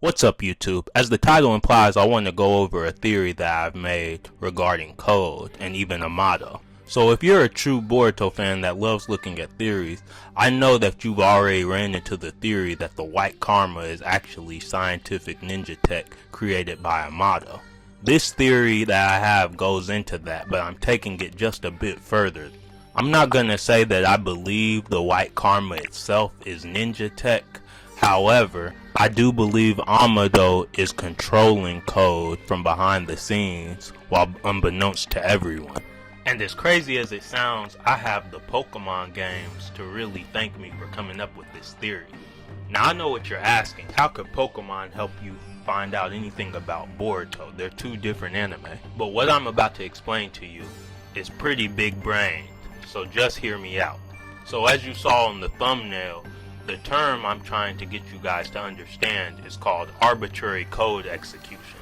What's up, YouTube? As the title implies, I want to go over a theory that I've made regarding code and even Amado. So if you're a true Boruto fan that loves looking at theories, I know that you've already ran into the theory that the white karma is actually scientific ninja tech created by Amado. This theory that I have goes into that, but I'm taking it just a bit further. I'm not gonna say that I believe the white karma itself is ninja tech. However, I do believe Amado is controlling code from behind the scenes while unbeknownst to everyone. And as crazy as it sounds, I have the Pokemon games to really thank me for coming up with this theory. Now I know what you're asking, how could Pokemon help you find out anything about Boruto? They're two different anime. But what I'm about to explain to you is pretty big brained, so just hear me out. So as you saw in the thumbnail, the term I'm trying to get you guys to understand is called arbitrary code execution.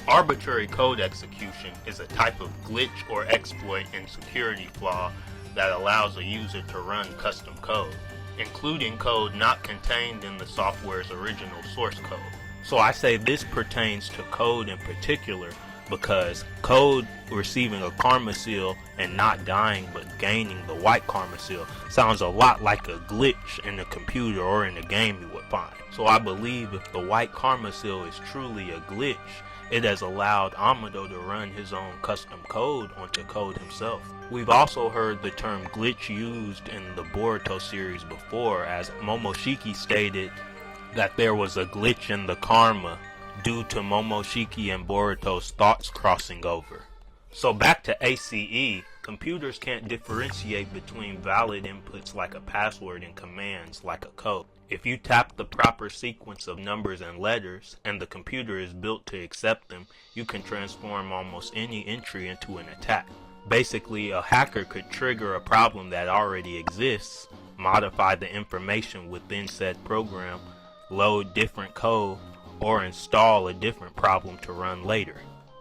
Arbitrary code execution is a type of glitch or exploit and security flaw that allows a user to run custom code, including code not contained in the software's original source code. So I say this pertains to code in particular because code receiving a karma seal and not dying but gaining the white karma seal sounds a lot like a glitch in a computer or in a game you would find. So I believe if the white karma seal is truly a glitch, it has allowed Amado to run his own custom code onto code himself. We've also heard the term glitch used in the Boruto series before, as Momoshiki stated that there was a glitch in the karma due to Momoshiki and Boruto's thoughts crossing over. So back to ACE, computers can't differentiate between valid inputs like a password and commands like a code. If you tap the proper sequence of numbers and letters, and the computer is built to accept them, you can transform almost any entry into an attack. Basically, a hacker could trigger a problem that already exists, modify the information within said program, load different code, or install a different problem to run later.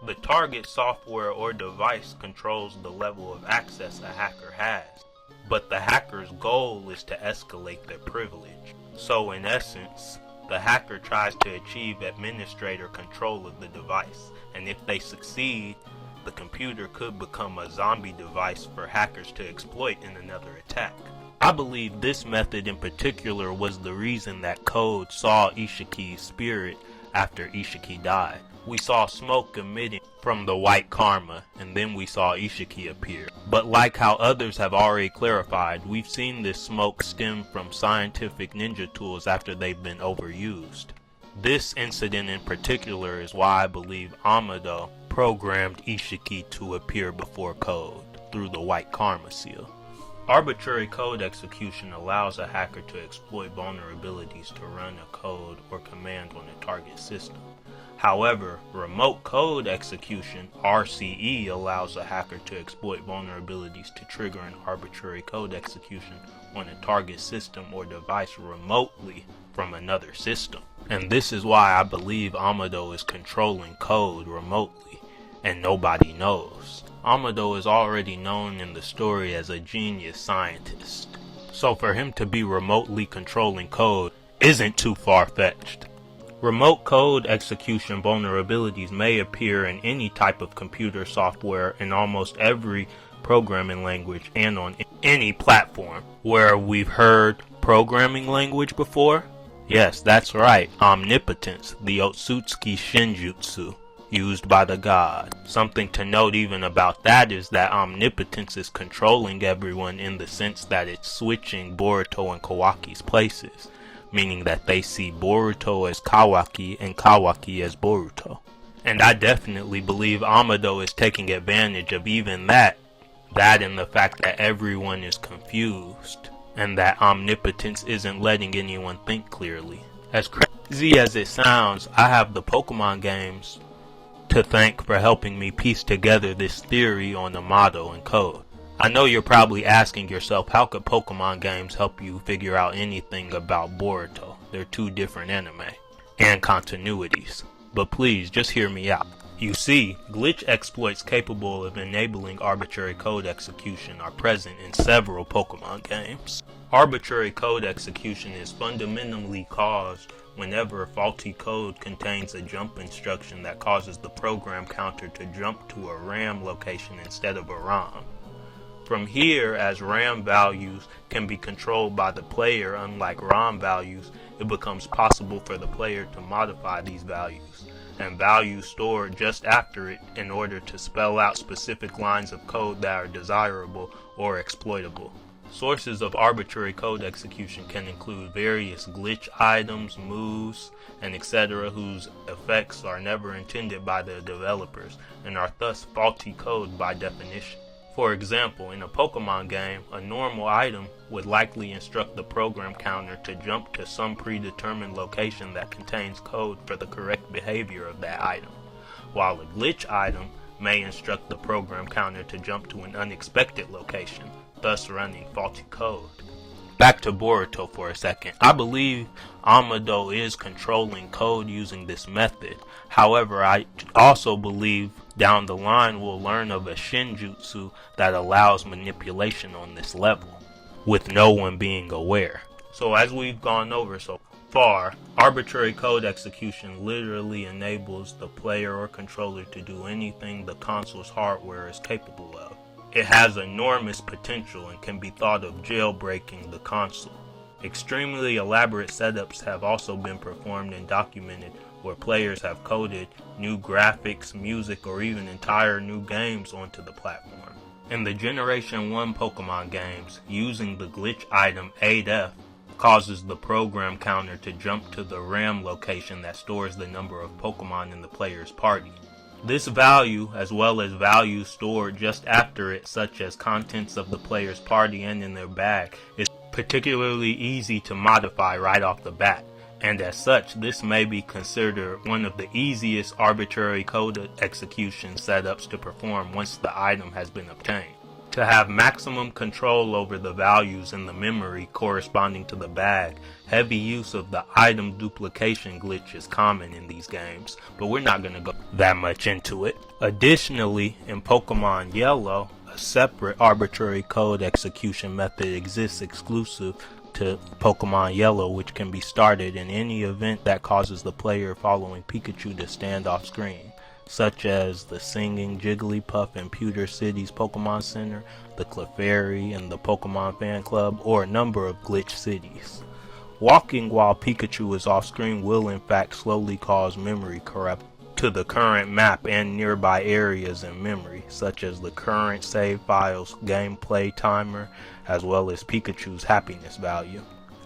The target software or device controls the level of access a hacker has, but the hacker's goal is to escalate their privilege. So in essence, the hacker tries to achieve administrator control of the device, and if they succeed, the computer could become a zombie device for hackers to exploit in another attack. I believe this method in particular was the reason that Code saw Ishiki's spirit after Ishiki died. We saw smoke emitting from the white karma, and then we saw Ishiki appear. But like how others have already clarified, we've seen this smoke stem from scientific ninja tools after they've been overused. This incident in particular is why I believe Amado programmed Ishiki to appear before Code through the white karma seal. Arbitrary code execution allows a hacker to exploit vulnerabilities to run a code or command on a target system. However, remote code execution (RCE) allows a hacker to exploit vulnerabilities to trigger an arbitrary code execution on a target system or device remotely from another system. And this is why I believe Amado is controlling code remotely, and nobody knows. Amado is already known in the story as a genius scientist, so for him to be remotely controlling code isn't too far-fetched. Remote code execution vulnerabilities may appear in any type of computer software in almost every programming language and on any platform. Where we've heard programming language before? Yes, that's right, omnipotence, the Otsutsuki Shinjutsu, used by the god. Something to note even about that is that omnipotence is controlling everyone in the sense that it's switching Boruto and Kawaki's places, meaning that they see Boruto as Kawaki and Kawaki as Boruto. And I definitely believe Amado is taking advantage of even that and the fact that everyone is confused, and that omnipotence isn't letting anyone think clearly. As crazy as it sounds, I have the Pokemon games to thank for helping me piece together this theory on Amado and code. I know you're probably asking yourself, how could Pokemon games help you figure out anything about Boruto? They're two different anime and continuities. But please, just hear me out. You see, glitch exploits capable of enabling arbitrary code execution are present in several Pokemon games. Arbitrary code execution is fundamentally caused whenever faulty code contains a jump instruction that causes the program counter to jump to a RAM location instead of a ROM. From here, as RAM values can be controlled by the player unlike ROM values, it becomes possible for the player to modify these values, and values stored just after it in order to spell out specific lines of code that are desirable or exploitable. Sources of arbitrary code execution can include various glitch items, moves, and etc. whose effects are never intended by the developers and are thus faulty code by definition. For example, in a Pokemon game, a normal item would likely instruct the program counter to jump to some predetermined location that contains code for the correct behavior of that item, while a glitch item may instruct the program counter to jump to an unexpected location, thus running faulty code. Back to Boruto for a second. I believe Amado is controlling code using this method. However, I also believe down the line we'll learn of a Shinjutsu that allows manipulation on this level, with no one being aware. So as we've gone over so far, arbitrary code execution literally enables the player or controller to do anything the console's hardware is capable of. It has enormous potential and can be thought of jailbreaking the console. Extremely elaborate setups have also been performed and documented where players have coded new graphics, music, or even entire new games onto the platform. In the Generation 1 Pokemon games, using the glitch item 8F causes the program counter to jump to the RAM location that stores the number of Pokemon in the player's party. This value, as well as values stored just after it, such as contents of the player's party and in their bag, is particularly easy to modify right off the bat, and as such, this may be considered one of the easiest arbitrary code execution setups to perform once the item has been obtained. To have maximum control over the values in the memory corresponding to the bag, heavy use of the item duplication glitch is common in these games, but we're not going to go that much into it. Additionally, in Pokemon Yellow, a separate arbitrary code execution method exists exclusive to Pokemon Yellow, which can be started in any event that causes the player following Pikachu to stand off screen, such as the Singing Jigglypuff in Pewter City's Pokemon Center, the Clefairy and the Pokemon Fan Club, or a number of glitch cities. Walking while Pikachu is off screen will in fact slowly cause memory corrupt to the current map and nearby areas in memory, such as the current save file's gameplay timer, as well as Pikachu's happiness value.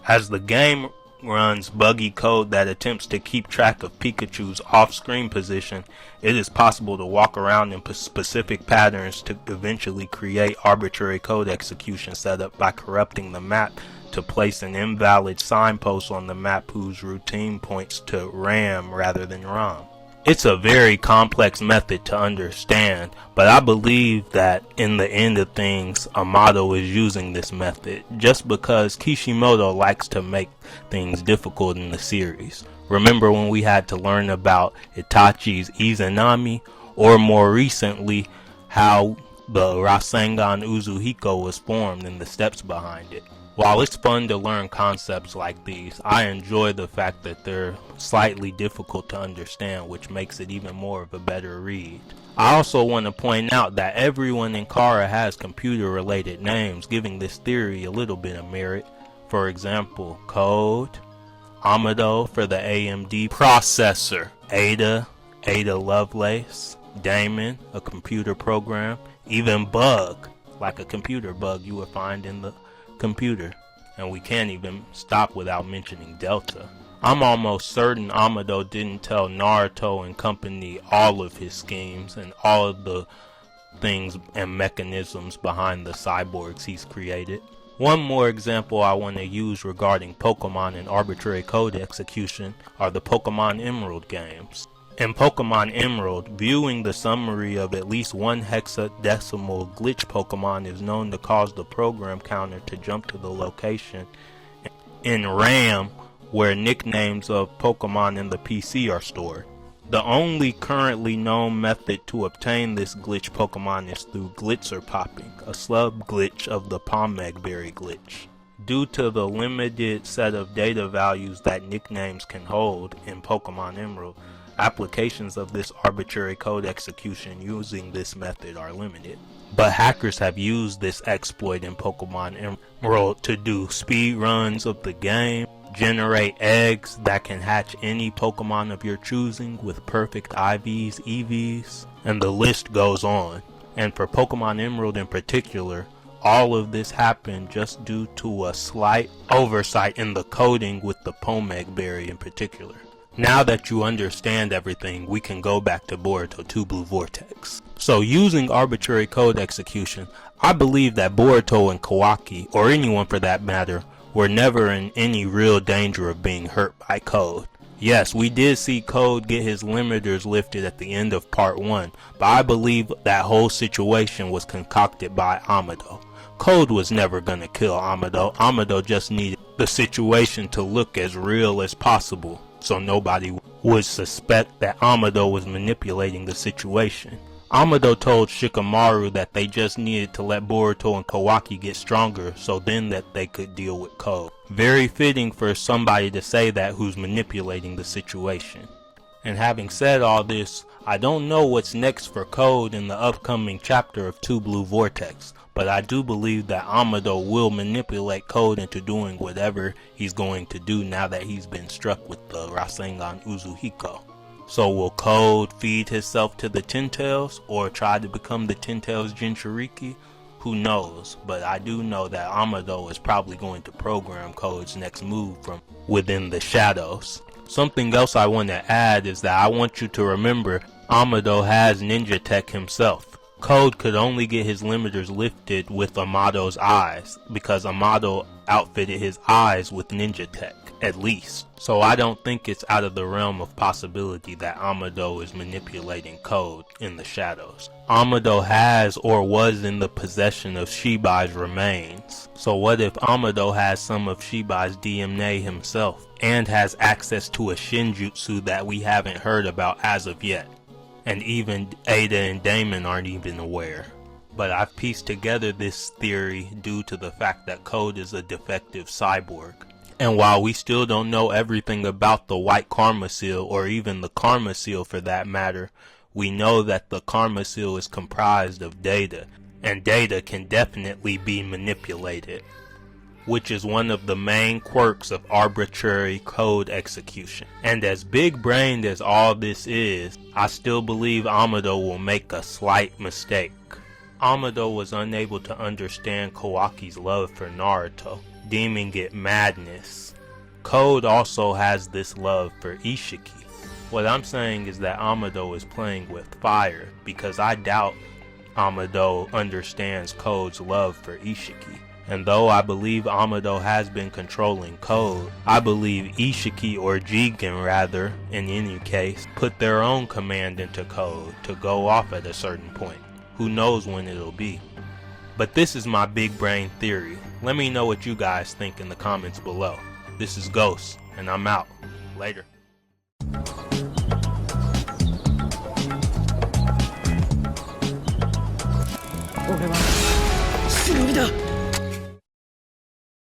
As the game runs buggy code that attempts to keep track of Pikachu's off-screen position, it is possible to walk around in specific patterns to eventually create arbitrary code execution setup by corrupting the map to place an invalid signpost on the map whose routine points to RAM rather than ROM. It's a very complex method to understand, but I believe that in the end of things, Amado is using this method just because Kishimoto likes to make things difficult in the series. Remember when we had to learn about Itachi's Izanami, or more recently, how the Rasengan Uzuhiko was formed and the steps behind it. While it's fun to learn concepts like these, I enjoy the fact that they're slightly difficult to understand, which makes it even more of a better read. I also want to point out that everyone in Kara has computer-related names, giving this theory a little bit of merit. For example, Code, Amado for the AMD processor, Ada Lovelace, Damon, a computer program, even Bug, like a computer bug you would find in the computer, and we can't even stop without mentioning Delta. I'm almost certain Amado didn't tell Naruto and company all of his schemes and all of the things and mechanisms behind the cyborgs he's created. One more example I want to use regarding Pokemon and arbitrary code execution are the Pokemon Emerald games. In Pokemon Emerald, viewing the summary of at least one hexadecimal glitch Pokemon is known to cause the program counter to jump to the location in RAM where nicknames of Pokemon in the PC are stored. The only currently known method to obtain this glitch Pokemon is through glitzer popping, a sub glitch of the Pomeg Berry glitch. Due to the limited set of data values that nicknames can hold in Pokemon Emerald, applications of this arbitrary code execution using this method are limited. But hackers have used this exploit in Pokemon Emerald to do speed runs of the game, generate eggs that can hatch any Pokemon of your choosing with perfect IVs, EVs, and the list goes on. And for Pokemon Emerald in particular, all of this happened just due to a slight oversight in the coding with the Pomeg Berry in particular. Now that you understand everything, we can go back to Boruto Two Blue Vortex. So using arbitrary code execution, I believe that Boruto and Kawaki, or anyone for that matter, were never in any real danger of being hurt by code. Yes, we did see Code get his limiters lifted at the end of part 1, but I believe that whole situation was concocted by Amado. Code was never gonna kill Amado. Amado just needed the situation to look as real as possible, so nobody would suspect that Amado was manipulating the situation. Amado told Shikamaru that they just needed to let Boruto and Kawaki get stronger so then that they could deal with Code. Very fitting for somebody to say that who's manipulating the situation. And having said all this, I don't know what's next for Code in the upcoming chapter of Two Blue Vortex, but I do believe that Amado will manipulate Code into doing whatever he's going to do now that he's been struck with the Rasengan Uzuhiko. So will Code feed himself to the Ten Tails or try to become the Ten Tails Jinchuriki? Who knows, but I do know that Amado is probably going to program Code's next move from within the shadows. Something else I want to add is that I want you to remember Amado has ninja tech himself. Code could only get his limiters lifted with Amado's eyes, because Amado outfitted his eyes with ninja tech, at least. So I don't think it's out of the realm of possibility that Amado is manipulating Code in the shadows. Amado has or was in the possession of Shibai's remains. So what if Amado has some of Shibai's DNA himself, and has access to a Shinjutsu that we haven't heard about as of yet? And even Ada and Damon aren't even aware. But I've pieced together this theory due to the fact that Code is a defective cyborg. And while we still don't know everything about the White Karma Seal, or even the Karma Seal for that matter, we know that the Karma Seal is comprised of data, and data can definitely be manipulated, which is one of the main quirks of arbitrary code execution. And as big-brained as all this is, I still believe Amado will make a slight mistake. Amado was unable to understand Kawaki's love for Naruto, deeming it madness. Code also has this love for Ishiki. What I'm saying is that Amado is playing with fire, because I doubt Amado understands Code's love for Ishiki. And though I believe Amado has been controlling Code, I believe Ishiki, or Jigen rather, in any case, put their own command into Code to go off at a certain point. Who knows when it'll be. But this is my big brain theory. Let me know what you guys think in the comments below. This is Ghost, and I'm out. Later. 俺は忍びだ。